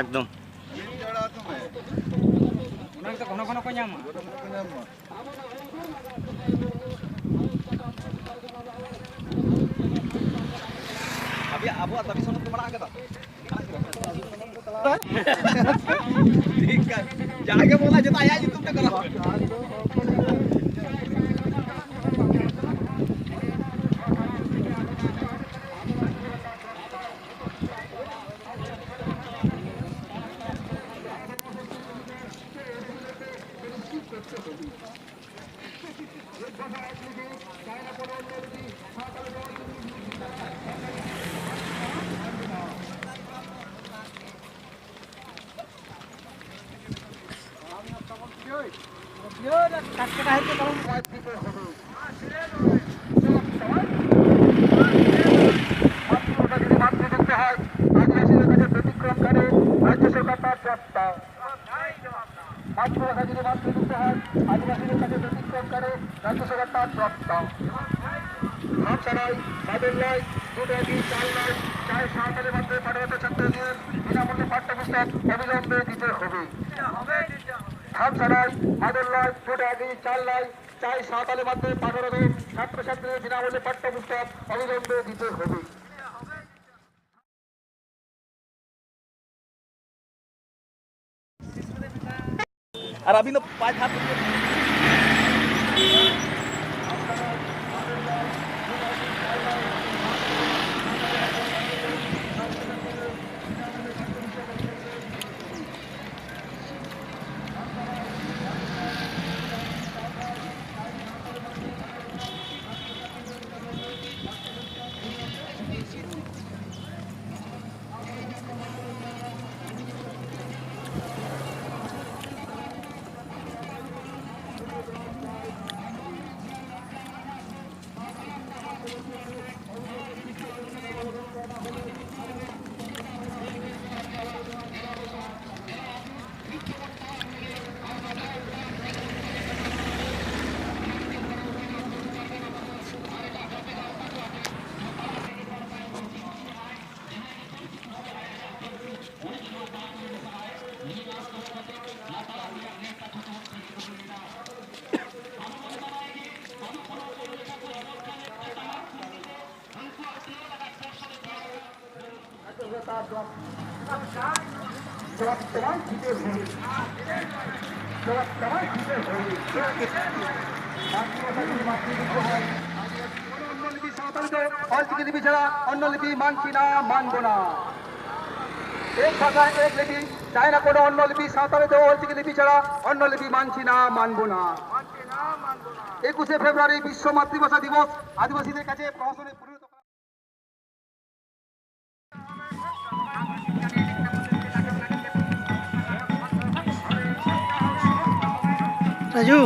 একদম ঘন ঘন কো ᱧᱟᱢᱟ abuat tapi sono kemana agak tak? Ikan, jaga bola aja tayang YouTube deh kalau. Santali মাধ্যমে পাঠরত ছাত্রছাত্রীদের বিনামূল্যে পাঠ্যপুস্তক অবিলম্বে দিতে হবে। আর আমি তো পাঁচ হাত অল্পলিপি লিপি ছাড়া অন্য লিপি মানছি না, মানব না। এক ভাষা এক লিপি চাই না কোনো অন্য লিপি, সাঁওতালিতে অল্পলিপি লিপি ছাড়া অন্য লিপি মানছি না, মানব না। 21শে ফেব্রুয়ারি বিশ্ব মাতৃভাষা দিবস আদিবাসীদের কাছে প্রহসনে পরিণত রাজু